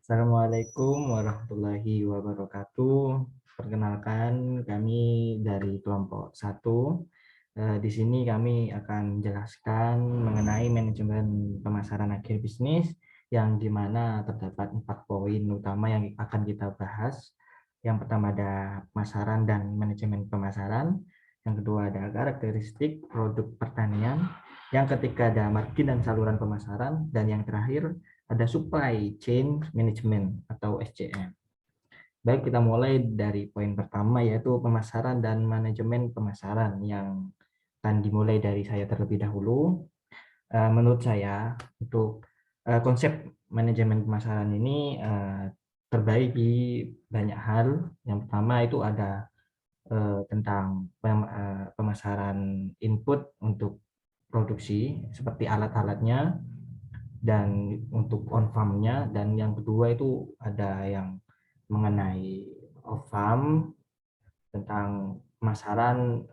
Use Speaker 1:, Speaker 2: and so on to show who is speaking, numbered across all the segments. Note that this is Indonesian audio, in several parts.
Speaker 1: Assalamualaikum warahmatullahi wabarakatuh. Perkenalkan, kami dari kelompok 1. Di sini kami akan menjelaskan mengenai manajemen pemasaran agribisnis yang di mana terdapat 4 poin utama yang akan kita bahas. Yang pertama ada pemasaran dan manajemen pemasaran. Yang kedua ada karakteristik produk pertanian. Yang ketiga ada margin dan saluran pemasaran. Dan yang terakhir ada supply chain management atau SCM. Baik, kita mulai dari poin pertama yaitu pemasaran dan manajemen pemasaran yang akan dimulai dari saya terlebih dahulu. Menurut saya untuk konsep manajemen pemasaran ini terbagi di banyak hal. Yang pertama itu ada tentang pemasaran input untuk produksi seperti alat-alatnya, dan untuk on farm-nya, dan yang kedua itu ada yang mengenai off farm tentang pemasaran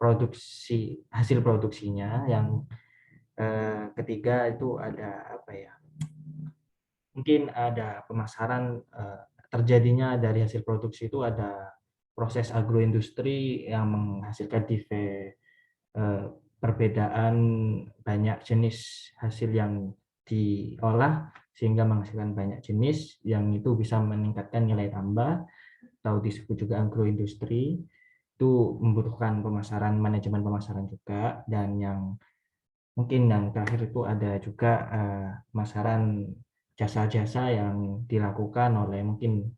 Speaker 1: produksi hasil produksinya, yang ketiga itu ada apa ya, mungkin ada pemasaran terjadinya dari hasil produksi itu ada proses agroindustri yang menghasilkan perbedaan banyak jenis hasil yang diolah sehingga menghasilkan banyak jenis yang itu bisa meningkatkan nilai tambah atau disebut juga agroindustri. Itu membutuhkan pemasaran, manajemen pemasaran juga. Dan yang mungkin yang terakhir itu ada juga pemasaran jasa-jasa yang dilakukan oleh mungkin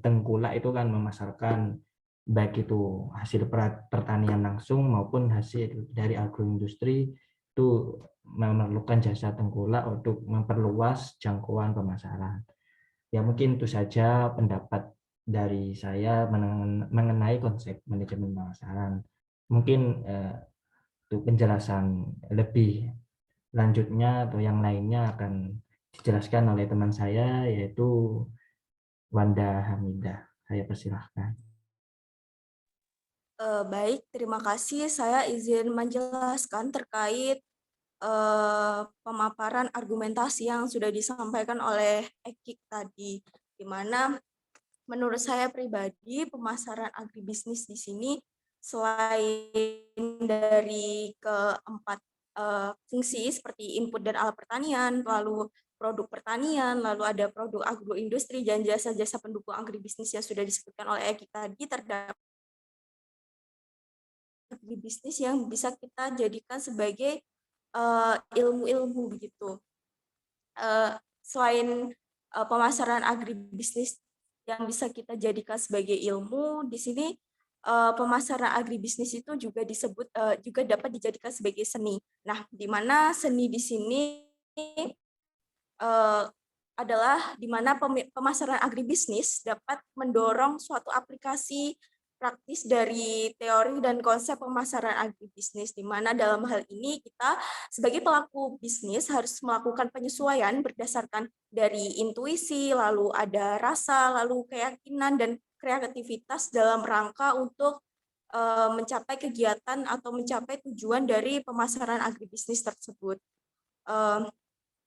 Speaker 1: tengkulak itu kan memasarkan baik itu hasil pertanian langsung maupun hasil dari agroindustri, itu memerlukan jasa tengkulak untuk memperluas jangkauan pemasaran. Ya mungkin itu saja pendapat dari saya mengenai konsep manajemen pemasaran. Mungkin untuk penjelasan lebih lanjutnya atau yang lainnya akan dijelaskan oleh teman saya yaitu Wanda Hamidah. Saya persilahkan.
Speaker 2: Baik, terima kasih. Saya izin menjelaskan terkait pemaparan argumentasi yang sudah disampaikan oleh Ekik tadi, di mana menurut saya pribadi pemasaran agribisnis di sini selain dari keempat fungsi seperti input dan alat pertanian, lalu produk pertanian, lalu ada produk agroindustri dan jasa-jasa pendukung agribisnis yang sudah disebutkan oleh Ekik tadi, terdapat agribisnis yang bisa kita jadikan sebagai ilmu-ilmu begitu. Selain pemasaran agribisnis yang bisa kita jadikan sebagai ilmu, di sini pemasaran agribisnis itu juga disebut juga dapat dijadikan sebagai seni. Nah, di mana seni di sini adalah di mana pemasaran agribisnis dapat mendorong suatu aplikasi praktis dari teori dan konsep pemasaran agribisnis, di mana dalam hal ini kita sebagai pelaku bisnis harus melakukan penyesuaian berdasarkan dari intuisi, lalu ada rasa, lalu keyakinan dan kreativitas dalam rangka untuk mencapai kegiatan atau mencapai tujuan dari pemasaran agribisnis tersebut.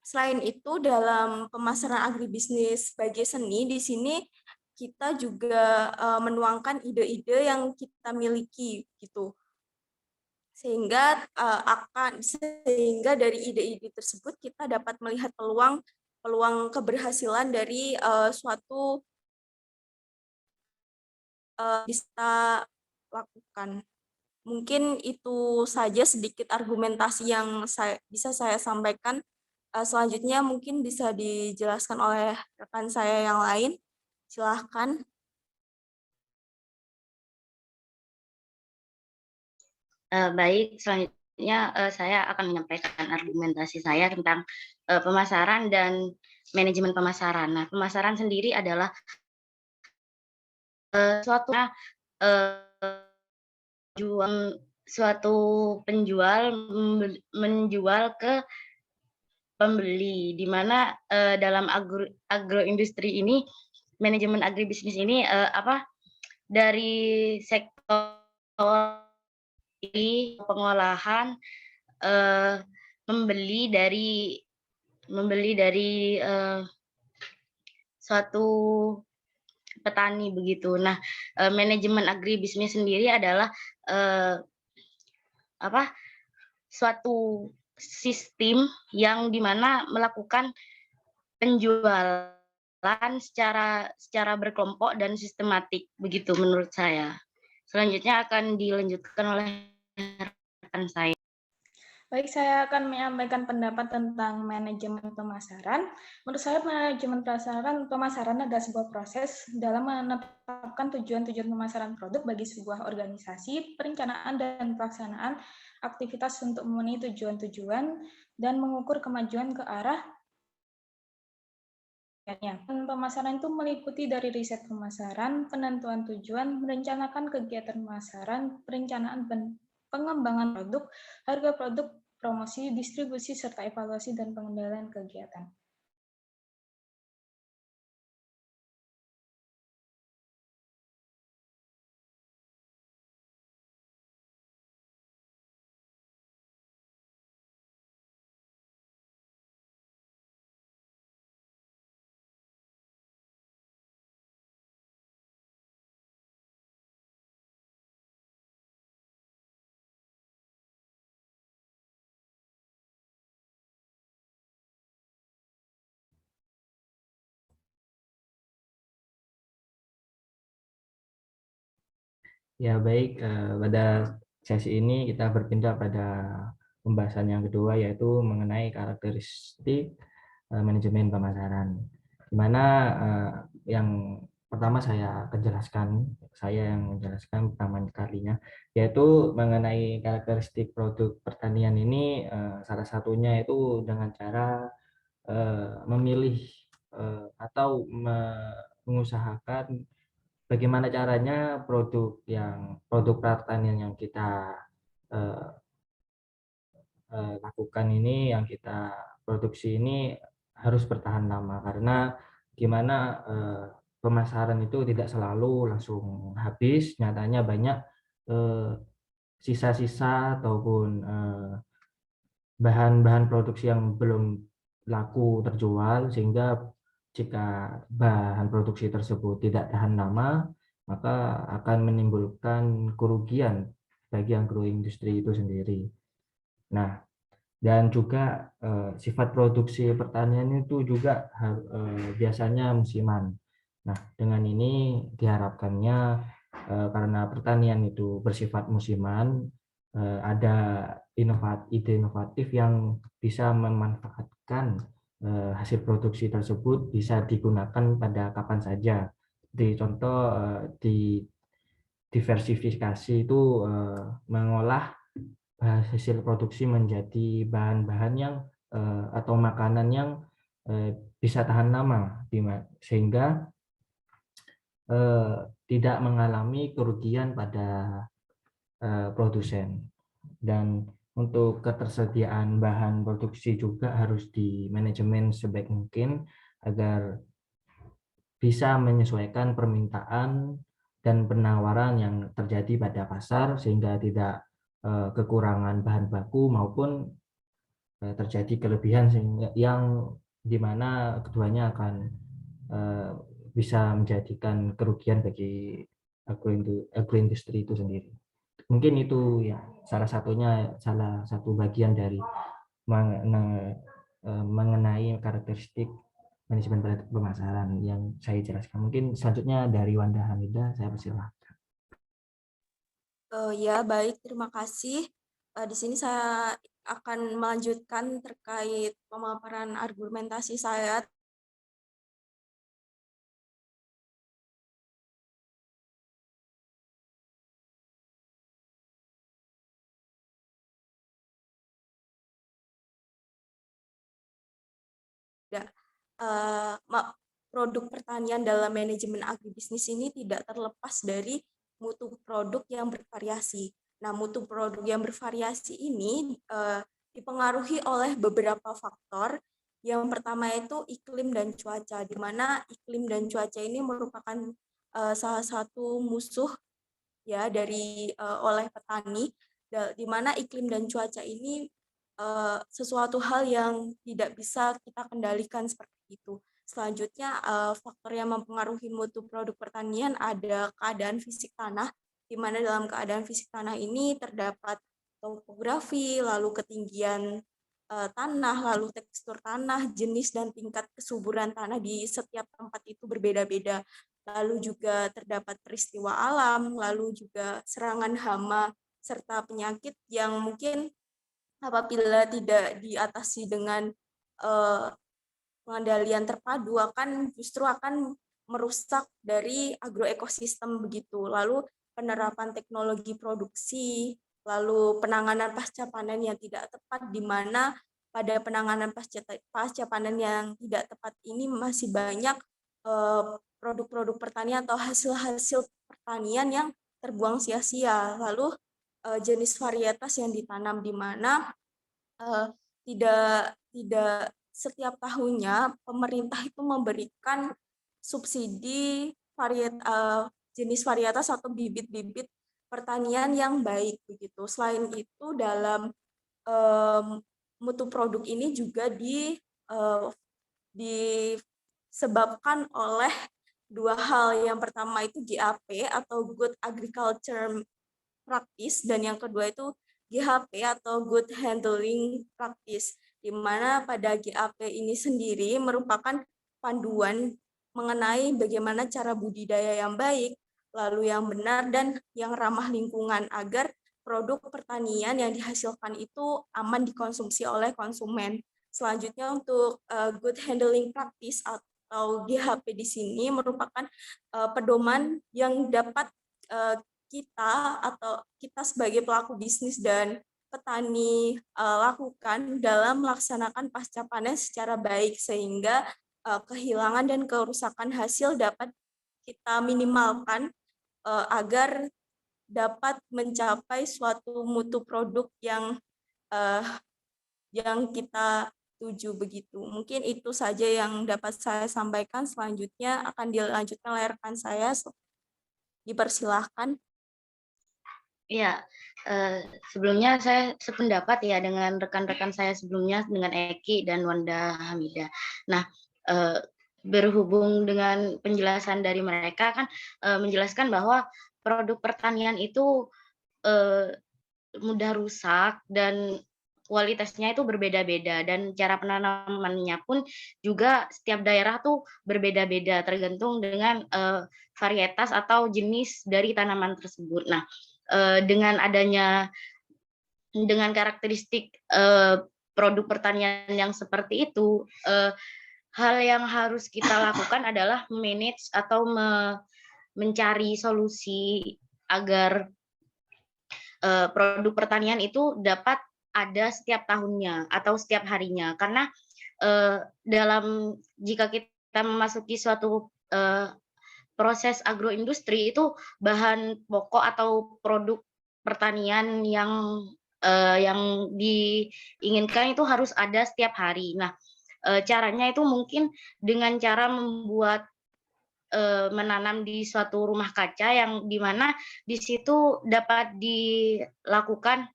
Speaker 2: Selain itu, dalam pemasaran agribisnis sebagai seni, di sini kita juga menuangkan ide-ide yang kita miliki gitu. Sehingga dari ide-ide tersebut kita dapat melihat peluang keberhasilan dari suatu bisa lakukan. Mungkin itu saja sedikit argumentasi yang bisa saya sampaikan. Selanjutnya mungkin bisa dijelaskan oleh rekan saya yang lain. Silahkan.
Speaker 3: Baik, selanjutnya saya akan menyampaikan argumentasi saya tentang pemasaran dan manajemen pemasaran. Nah, pemasaran sendiri adalah suatu penjual menjual ke pembeli, di mana dalam agroindustri ini, manajemen agribisnis ini dari sektor pengolahan, membeli dari suatu petani begitu. Nah, manajemen agribisnis sendiri adalah suatu sistem yang dimana melakukan penjualan secara berkelompok dan sistematik begitu menurut saya. Selanjutnya akan dilanjutkan oleh rekan saya.
Speaker 4: Baik, saya akan menyampaikan pendapat tentang manajemen pemasaran. Menurut saya, manajemen pemasaran adalah sebuah proses dalam menetapkan tujuan-tujuan pemasaran produk bagi sebuah organisasi, perencanaan dan pelaksanaan aktivitas untuk memenuhi tujuan-tujuan dan mengukur kemajuan ke arah pemasaran itu meliputi dari riset pemasaran, penentuan tujuan, merencanakan kegiatan pemasaran, perencanaan pengembangan produk, harga produk, promosi, distribusi, serta evaluasi dan pengendalian kegiatan.
Speaker 1: Ya baik, pada sesi ini kita berpindah pada pembahasan yang kedua, yaitu mengenai karakteristik manajemen pemasaran. Di mana yang pertama saya yang menjelaskan pertama kalinya, yaitu mengenai karakteristik produk pertanian ini, salah satunya itu dengan cara memilih atau mengusahakan bagaimana caranya produk pertanian yang kita eh, lakukan ini, yang kita produksi ini harus bertahan lama, karena gimana pemasaran itu tidak selalu langsung habis, nyatanya banyak sisa-sisa ataupun bahan-bahan produksi yang belum laku terjual, sehingga jika bahan produksi tersebut tidak tahan lama, maka akan menimbulkan kerugian bagi agroindustri itu sendiri. Nah, dan juga sifat produksi pertanian itu juga biasanya musiman. Nah, dengan ini diharapkannya karena pertanian itu bersifat musiman, ada ide inovatif yang bisa memanfaatkan hasil produksi tersebut bisa digunakan pada kapan saja. Di contoh di diversifikasi itu mengolah hasil produksi menjadi bahan-bahan yang atau makanan yang bisa tahan lama, sehingga tidak mengalami kerugian pada produsen. Dan untuk ketersediaan bahan produksi juga harus dimanajemen sebaik mungkin agar bisa menyesuaikan permintaan dan penawaran yang terjadi pada pasar, sehingga tidak kekurangan bahan baku maupun terjadi kelebihan, sehingga yang dimana keduanya akan bisa menjadikan kerugian bagi agroindustri itu sendiri. Mungkin itu ya salah satu bagian dari mengenai karakteristik manajemen pemasaran yang saya jelaskan. Mungkin selanjutnya dari Wanda Hamida, saya persilahkan.
Speaker 2: Ya, baik, terima kasih. Di sini saya akan melanjutkan terkait pemaparan argumentasi saya. Produk pertanian dalam manajemen agribisnis ini tidak terlepas dari mutu produk yang bervariasi. Nah, mutu produk yang bervariasi ini dipengaruhi oleh beberapa faktor. Yang pertama itu iklim dan cuaca, di mana iklim dan cuaca ini merupakan salah satu musuh ya oleh petani, di mana iklim dan cuaca ini sesuatu hal yang tidak bisa kita kendalikan seperti itu. Selanjutnya, faktor yang mempengaruhi mutu produk pertanian ada keadaan fisik tanah, di mana dalam keadaan fisik tanah ini terdapat topografi, lalu ketinggian tanah, lalu tekstur tanah, jenis dan tingkat kesuburan tanah di setiap tempat itu berbeda-beda. Lalu juga terdapat peristiwa alam, lalu juga serangan hama, serta penyakit yang mungkin apabila tidak diatasi dengan pengendalian terpadu justru akan merusak dari agroekosistem begitu. Lalu penerapan teknologi produksi, lalu penanganan pasca panen yang tidak tepat, di mana pada penanganan pasca panen yang tidak tepat ini masih banyak produk-produk pertanian atau hasil-hasil pertanian yang terbuang sia-sia. Lalu jenis varietas yang ditanam, di mana tidak setiap tahunnya pemerintah itu memberikan subsidi jenis varietas atau bibit-bibit pertanian yang baik begitu. Selain itu dalam mutu produk ini juga disebabkan oleh dua hal. Yang pertama itu GAP atau Good Agriculture Practice, dan yang kedua itu GHP atau Good Handling Practice, di mana pada GAP ini sendiri merupakan panduan mengenai bagaimana cara budidaya yang baik, lalu yang benar dan yang ramah lingkungan agar produk pertanian yang dihasilkan itu aman dikonsumsi oleh konsumen. Selanjutnya untuk Good Handling Practice atau GHP di sini merupakan pedoman yang dapat kita sebagai pelaku bisnis dan petani lakukan dalam melaksanakan pasca panen secara baik, sehingga kehilangan dan kerusakan hasil dapat kita minimalkan agar dapat mencapai suatu mutu produk yang kita tuju begitu. Mungkin itu saja yang dapat saya sampaikan. Selanjutnya akan dilanjutkan oleh rekan saya. Dipersilahkan.
Speaker 3: Iya, sebelumnya saya sependapat ya dengan rekan-rekan saya sebelumnya, dengan Eki dan Wanda Hamidah. Nah, berhubung dengan penjelasan dari mereka kan menjelaskan bahwa produk pertanian itu mudah rusak dan kualitasnya itu berbeda-beda, dan cara penanamannya pun juga setiap daerah tuh berbeda-beda tergantung dengan varietas atau jenis dari tanaman tersebut. Nah, dengan karakteristik produk pertanian yang seperti itu, hal yang harus kita lakukan adalah manage atau mencari solusi agar produk pertanian itu dapat ada setiap tahunnya atau setiap harinya, karena jika kita memasuki suatu proses agroindustri, itu bahan pokok atau produk pertanian yang diinginkan itu harus ada setiap hari. Nah, caranya itu mungkin dengan cara menanam di suatu rumah kaca yang dimana di situ dapat dilakukan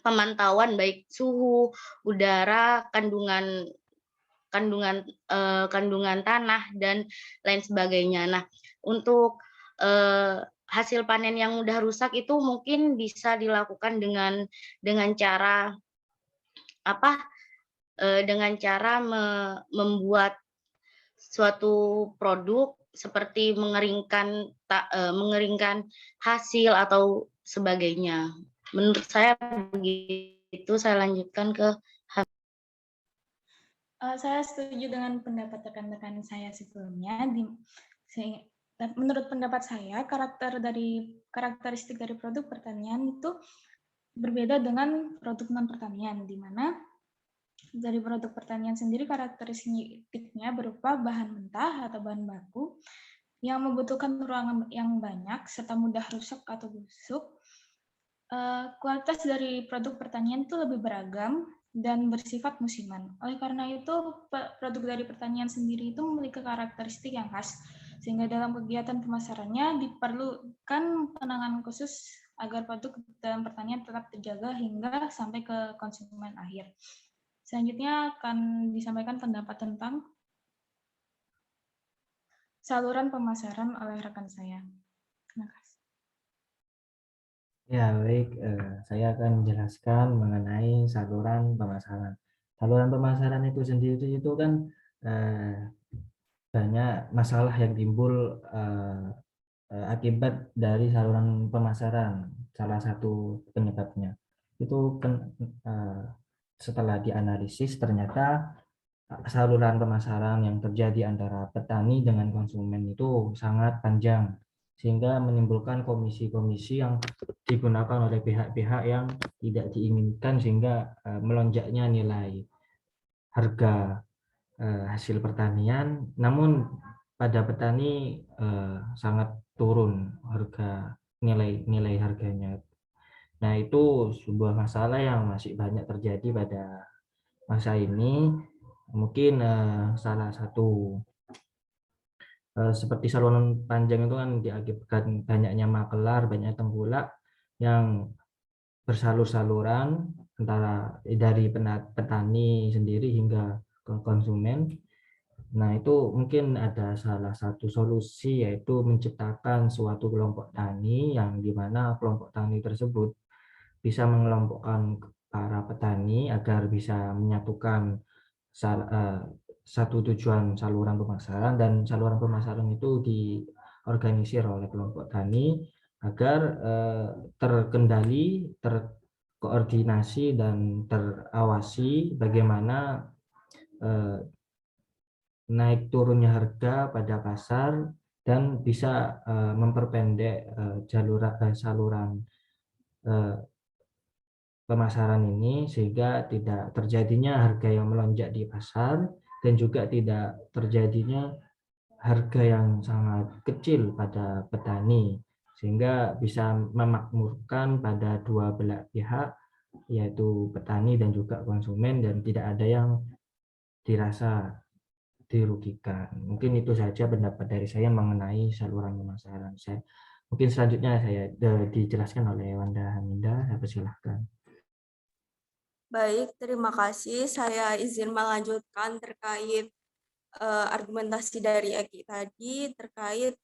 Speaker 3: pemantauan baik suhu, udara, kandungan tanah dan lain sebagainya. Nah, untuk hasil panen yang mudah rusak itu mungkin bisa dilakukan dengan cara membuat suatu produk seperti mengeringkan hasil atau sebagainya. Menurut saya begitu. Saya lanjutkan ke
Speaker 4: saya setuju dengan pendapat rekan-rekan saya sebelumnya. Menurut pendapat saya, karakteristik dari produk pertanian itu berbeda dengan produk non pertanian, di mana dari produk pertanian sendiri karakteristiknya berupa bahan mentah atau bahan baku yang membutuhkan ruangan yang banyak serta mudah rusak atau busuk. Kualitas dari produk pertanian itu lebih beragam dan bersifat musiman. Oleh karena itu, produk dari pertanian sendiri itu memiliki karakteristik yang khas, sehingga dalam kegiatan pemasarannya diperlukan penanganan khusus agar produk dalam pertanian tetap terjaga hingga sampai ke konsumen akhir. Selanjutnya akan disampaikan pendapat tentang saluran pemasaran oleh rekan saya. Terima kasih.
Speaker 1: Ya, baik. Saya akan menjelaskan mengenai saluran pemasaran. Saluran pemasaran itu sendiri itu kan banyak masalah yang timbul akibat dari saluran pemasaran. Salah satu penyebabnya itu setelah dianalisis ternyata saluran pemasaran yang terjadi antara petani dengan konsumen itu sangat panjang, sehingga menimbulkan komisi-komisi yang digunakan oleh pihak-pihak yang tidak diinginkan, sehingga melonjaknya nilai harga hasil pertanian, namun pada petani sangat turun harga nilai harganya. Nah, itu sebuah masalah yang masih banyak terjadi pada masa ini. Mungkin salah satu seperti saluran panjang itu kan diakibatkan banyaknya makelar, banyak tengkulak yang bersalur-saluran antara dari petani sendiri hingga ke konsumen. Nah, itu mungkin ada salah satu solusi, yaitu menciptakan suatu kelompok tani yang dimana kelompok tani tersebut bisa mengelompokkan para petani agar bisa menyatukan satu tujuan saluran pemasaran, dan saluran pemasaran itu diorganisir oleh kelompok tani agar terkendali, terkoordinasi, dan terawasi bagaimana naik turunnya harga pada pasar, dan bisa memperpendek saluran pemasaran ini, sehingga tidak terjadinya harga yang melonjak di pasar dan juga tidak terjadinya harga yang sangat kecil pada petani, sehingga bisa memakmurkan pada dua belah pihak, yaitu petani dan juga konsumen, dan tidak ada yang dirasa dirugikan. Mungkin itu saja pendapat dari saya mengenai saluran pemasaran. Mungkin selanjutnya saya dijelaskan oleh Wanda Haminda. Saya persilahkan.
Speaker 2: Baik, terima kasih. Saya izin melanjutkan terkait argumentasi dari Eki tadi terkait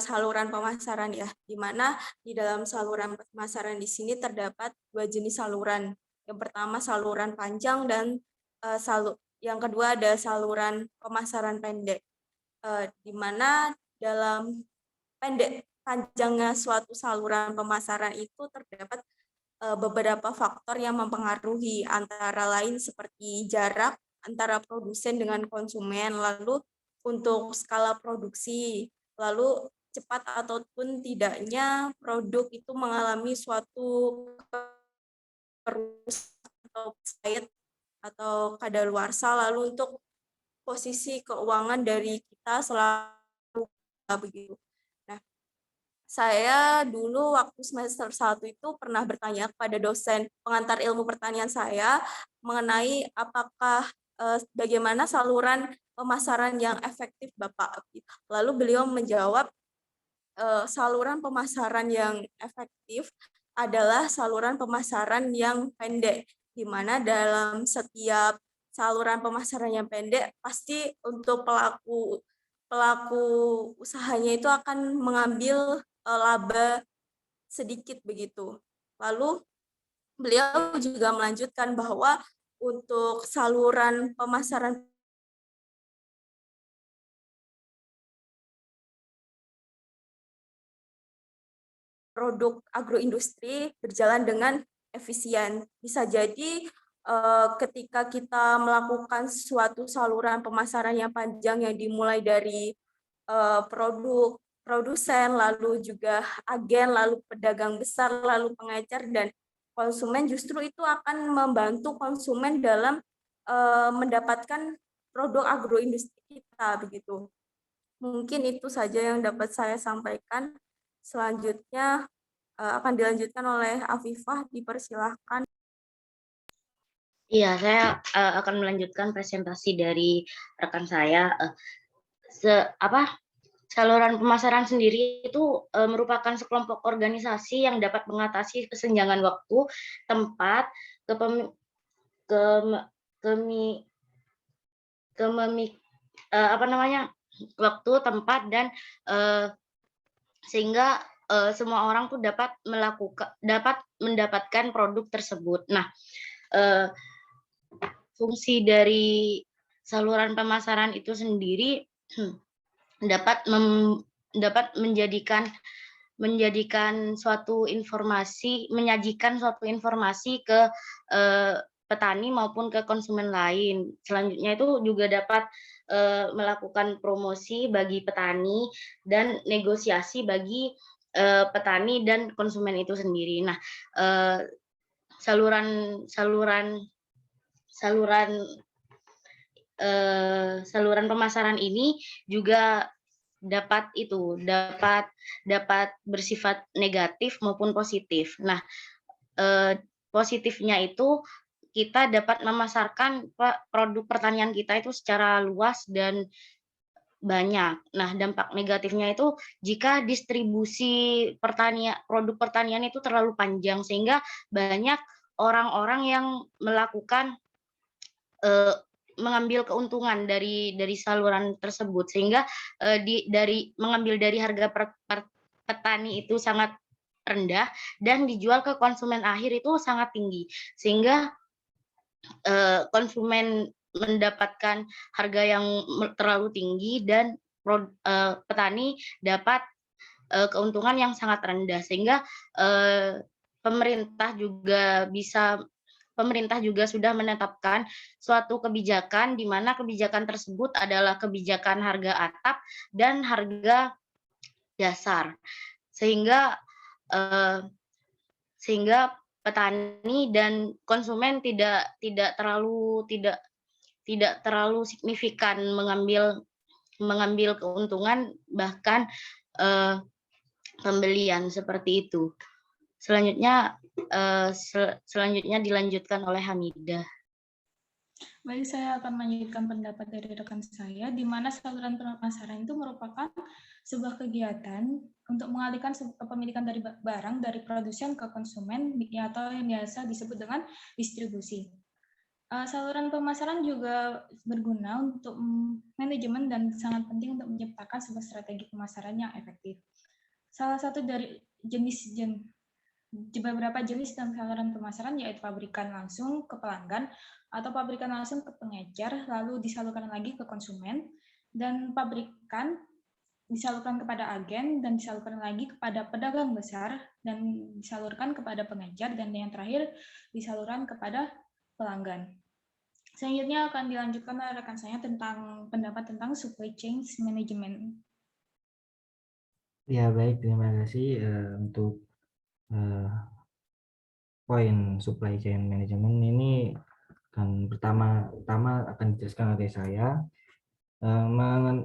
Speaker 2: saluran pemasaran ya, di mana di dalam saluran pemasaran di sini terdapat dua jenis saluran. Yang pertama saluran panjang dan yang kedua ada saluran pemasaran pendek. Di mana dalam panjangnya suatu saluran pemasaran itu terdapat beberapa faktor yang mempengaruhi, antara lain seperti jarak antara produsen dengan konsumen, lalu untuk skala produksi, lalu cepat ataupun tidaknya produk itu mengalami suatu kerusakan atau expired atau kadaluarsa, lalu untuk posisi keuangan dari kita selalu begitu. Nah, saya dulu waktu semester 1 itu pernah bertanya kepada dosen pengantar ilmu pertanian saya mengenai apakah bagaimana saluran pemasaran yang efektif, Bapak. Lalu beliau menjawab saluran pemasaran yang efektif adalah saluran pemasaran yang pendek, di mana dalam setiap saluran pemasaran yang pendek pasti untuk pelaku usahanya itu akan mengambil laba sedikit begitu. Lalu beliau juga melanjutkan bahwa untuk saluran pemasaran produk agroindustri berjalan dengan efisien. Bisa jadi ketika kita melakukan suatu saluran pemasaran yang panjang yang dimulai dari produsen, lalu juga agen, lalu pedagang besar, lalu pengecer, dan konsumen, justru itu akan membantu konsumen dalam mendapatkan produk agroindustri kita begitu. Mungkin itu saja yang dapat saya sampaikan. Selanjutnya akan dilanjutkan oleh Afifah, dipersilahkan.
Speaker 3: Iya, saya akan melanjutkan presentasi dari rekan saya. Saluran pemasaran sendiri itu merupakan sekelompok organisasi yang dapat mengatasi kesenjangan waktu, tempat, waktu, tempat, dan sehingga semua orang tuh dapat mendapatkan produk tersebut. Nah, fungsi dari saluran pemasaran itu sendiri dapat menyajikan suatu informasi ke petani maupun ke konsumen lain. Selanjutnya itu juga dapat melakukan promosi bagi petani dan negosiasi bagi petani dan konsumen itu sendiri. Nah, saluran pemasaran ini juga dapat bersifat negatif maupun positif. Nah, positifnya itu kita dapat memasarkan produk pertanian kita itu secara luas dan banyak. Nah, dampak negatifnya itu jika distribusi produk pertanian itu terlalu panjang, sehingga banyak orang-orang yang melakukan mengambil keuntungan dari saluran tersebut, sehingga mengambil dari harga petani itu sangat rendah dan dijual ke konsumen akhir itu sangat tinggi, sehingga konsumen mendapatkan harga yang terlalu tinggi dan petani dapat keuntungan yang sangat rendah, sehingga pemerintah juga sudah menetapkan suatu kebijakan di mana kebijakan tersebut adalah kebijakan harga atap dan harga dasar, sehingga petani dan konsumen tidak terlalu signifikan mengambil keuntungan, bahkan pembelian seperti itu. Selanjutnya dilanjutkan oleh Hamidah.
Speaker 4: Baik, saya akan melanjutkan pendapat dari rekan saya, di mana saluran pemasaran itu merupakan sebuah kegiatan untuk mengalihkan kepemilikan dari barang dari produsen ke konsumen, atau yang biasa disebut dengan distribusi. Saluran pemasaran juga berguna untuk manajemen dan sangat penting untuk menciptakan sebuah strategi pemasaran yang efektif. Salah satu dari beberapa jenis dalam saluran pemasaran yaitu pabrikan langsung ke pelanggan atau pabrikan langsung ke pengecer, lalu disalurkan lagi ke konsumen, dan pabrikan disalurkan kepada agen, dan disalurkan lagi kepada pedagang besar, dan disalurkan kepada pengecer, dan yang terakhir disalurkan kepada pelanggan. Selanjutnya akan dilanjutkan oleh rekan saya tentang pendapat tentang supply chain management.
Speaker 1: Ya, baik, terima kasih untuk poin supply chain management ini. Kan pertama akan dijelaskan oleh saya.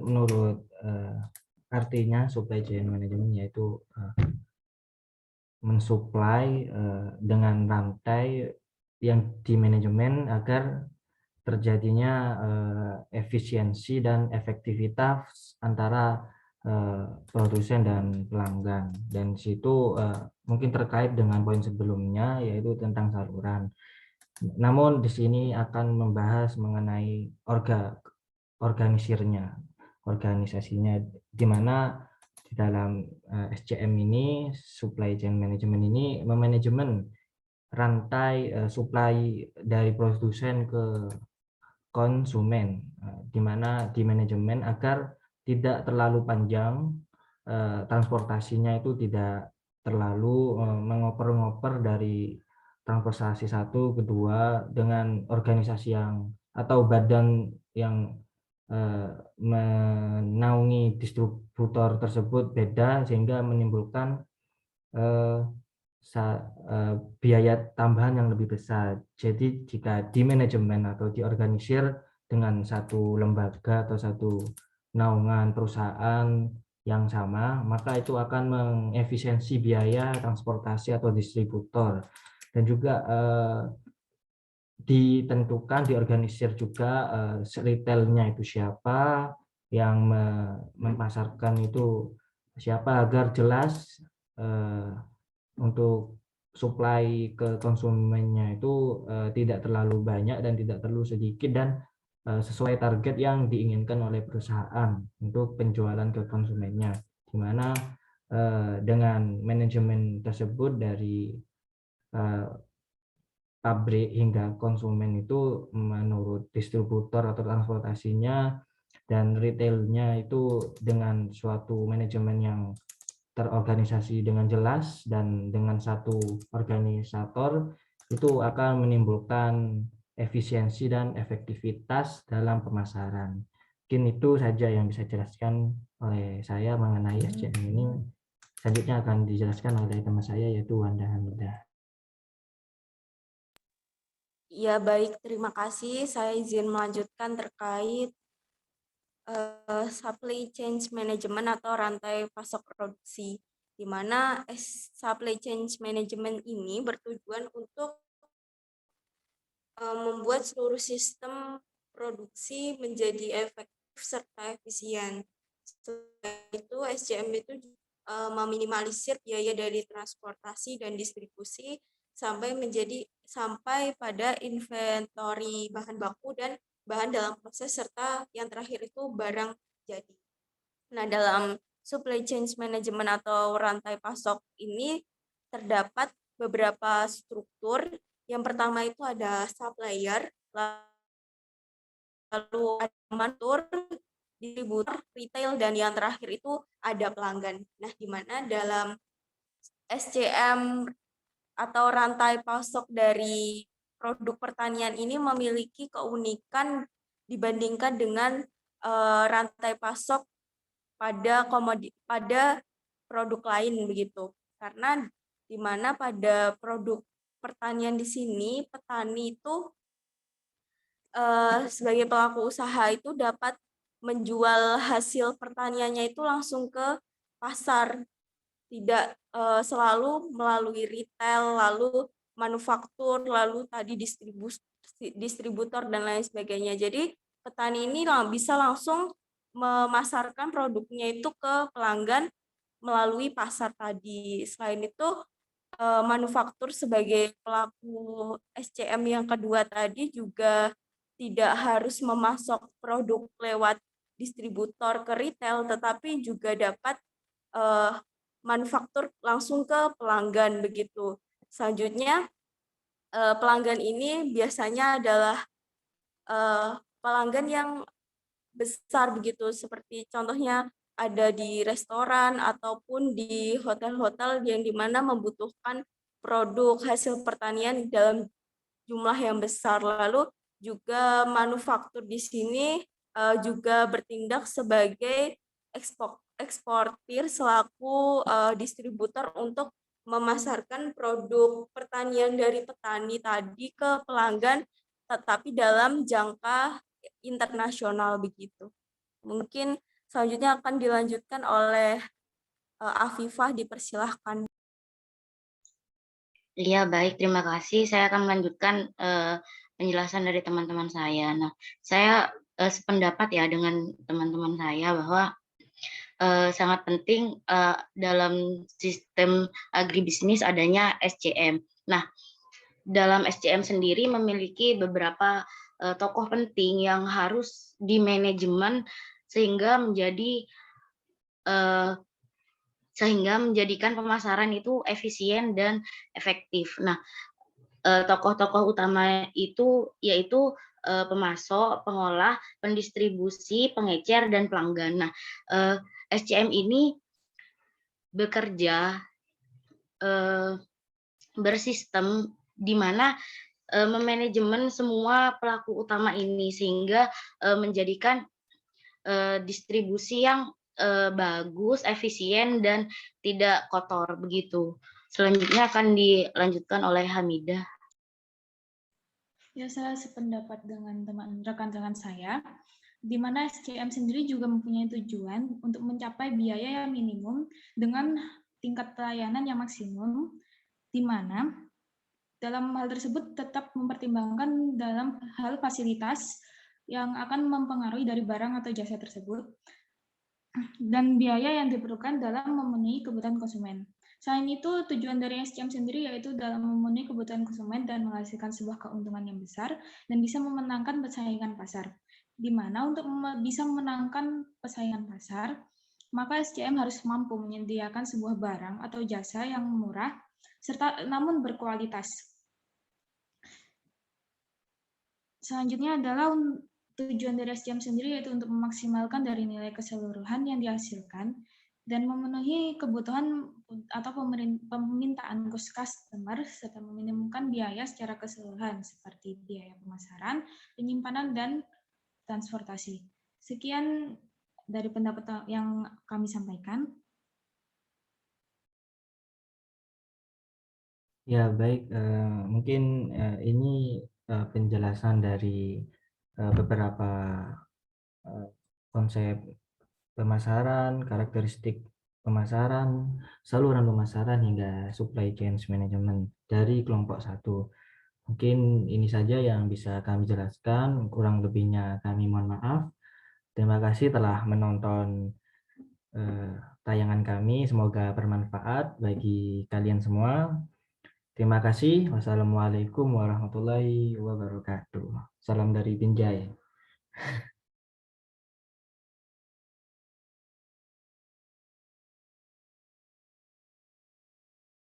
Speaker 1: Menurut artinya supply chain management yaitu mensuplai dengan rantai yang di manajemen agar terjadinya efisiensi dan efektivitas antara produsen dan pelanggan. Dan situ mungkin terkait dengan poin sebelumnya yaitu tentang saluran. Namun di sini akan membahas mengenai organisasinya, di mana di dalam SCM ini, supply chain management ini, memanajemen rantai supply dari produsen ke konsumen, di mana di manajemen agar tidak terlalu panjang transportasinya, itu tidak terlalu mengoper-ngoper dari transportasi satu ke dua dengan organisasi yang atau badan yang menaungi distributor tersebut beda, sehingga menimbulkan biaya tambahan yang lebih besar. Jadi jika di manajemen atau diorganisir dengan satu lembaga atau satu naungan perusahaan yang sama, maka itu akan mengefisiensi biaya transportasi atau distributor, dan juga ditentukan, diorganisir juga retailnya itu siapa, yang memasarkan itu siapa, agar jelas untuk supply ke konsumennya itu tidak terlalu banyak dan tidak terlalu sedikit, dan sesuai target yang diinginkan oleh perusahaan untuk penjualan ke konsumennya, di mana dengan manajemen tersebut dari pabrik hingga konsumen itu menurut distributor atau transportasinya dan retailnya itu dengan suatu manajemen yang terorganisasi dengan jelas dan dengan satu organisator itu akan menimbulkan efisiensi dan efektivitas dalam pemasaran. Mungkin itu saja yang bisa dijelaskan oleh saya mengenai SCM ini. Selanjutnya akan dijelaskan oleh teman saya yaitu Wanda Hamidah.
Speaker 2: Ya, baik, terima kasih. Saya izin melanjutkan terkait supply chain management atau rantai pasok produksi, di mana supply chain management ini bertujuan untuk membuat seluruh sistem produksi menjadi efektif serta efisien. Selain itu, SCM itu meminimalisir biaya dari transportasi dan distribusi sampai pada inventory bahan baku dan bahan dalam proses serta yang terakhir itu barang jadi. Nah, dalam supply chain management atau rantai pasok ini terdapat beberapa struktur. Yang pertama itu ada supplier, lalu ada manufaktur, distributor, retail, dan yang terakhir itu ada pelanggan. Nah, di mana dalam SCM atau rantai pasok dari produk pertanian ini memiliki keunikan dibandingkan dengan rantai pasok pada produk lain begitu. Karena di mana pada produk pertanian di sini petani itu sebagai pelaku usaha itu dapat menjual hasil pertaniannya itu langsung ke pasar, tidak selalu melalui retail, lalu manufaktur, lalu tadi distributor dan lain sebagainya. Jadi petani ini bisa langsung memasarkan produknya itu ke pelanggan melalui pasar tadi. Selain itu, manufaktur sebagai pelaku SCM yang kedua tadi juga tidak harus memasok produk lewat distributor ke retail, tetapi juga dapat manufaktur langsung ke pelanggan begitu. Selanjutnya, pelanggan ini biasanya adalah pelanggan yang besar begitu, seperti contohnya ada di restoran ataupun di hotel-hotel yang dimana membutuhkan produk hasil pertanian dalam jumlah yang besar. Lalu juga manufaktur di sini juga bertindak sebagai eksportir selaku distributor untuk memasarkan produk pertanian dari petani tadi ke pelanggan, tetapi dalam jangka internasional begitu. Mungkin selanjutnya akan dilanjutkan oleh Afifah, dipersilahkan.
Speaker 3: Iya, baik, terima kasih. Saya akan melanjutkan penjelasan dari teman-teman saya. Nah, saya sependapat ya dengan teman-teman saya bahwa sangat penting dalam sistem agribisnis adanya SCM. Nah, dalam SCM sendiri memiliki beberapa tokoh penting yang harus di manajemen sehingga menjadikan pemasaran itu efisien dan efektif. Nah, tokoh-tokoh utama itu yaitu pemasok, pengolah, pendistribusi, pengecer, dan pelanggan. Nah, SCM ini bekerja bersistem di mana memanajemen semua pelaku utama ini sehingga menjadikan distribusi yang bagus, efisien, dan tidak kotor begitu. Selanjutnya akan dilanjutkan oleh Hamidah.
Speaker 4: Ya, saya sependapat dengan rekan-rekan saya, di mana SCM sendiri juga mempunyai tujuan untuk mencapai biaya yang minimum dengan tingkat pelayanan yang maksimum, di mana dalam hal tersebut tetap mempertimbangkan dalam hal fasilitas yang akan mempengaruhi dari barang atau jasa tersebut, dan biaya yang diperlukan dalam memenuhi kebutuhan konsumen. Selain itu, tujuan dari SCM sendiri yaitu dalam memenuhi kebutuhan konsumen dan menghasilkan sebuah keuntungan yang besar dan bisa memenangkan persaingan pasar. di mana untuk bisa memenangkan persaingan pasar, maka SCM harus mampu menyediakan sebuah barang atau jasa yang murah, serta namun berkualitas. Selanjutnya adalah tujuan dari SCM sendiri yaitu untuk memaksimalkan dari nilai keseluruhan yang dihasilkan dan memenuhi kebutuhan atau permintaan customer serta meminimumkan biaya secara keseluruhan seperti biaya pemasaran, penyimpanan, dan transportasi. Sekian dari pendapat yang kami sampaikan.
Speaker 1: Ya, baik. Mungkin ini penjelasan dari beberapa konsep pemasaran, karakteristik pemasaran, saluran pemasaran, hingga supply chain management dari kelompok 1. Mungkin ini saja yang bisa kami jelaskan, kurang lebihnya kami mohon maaf. Terima kasih telah menonton tayangan kami, semoga bermanfaat bagi kalian semua. Terima kasih. Wassalamualaikum warahmatullahi wabarakatuh. Salam dari Binjai.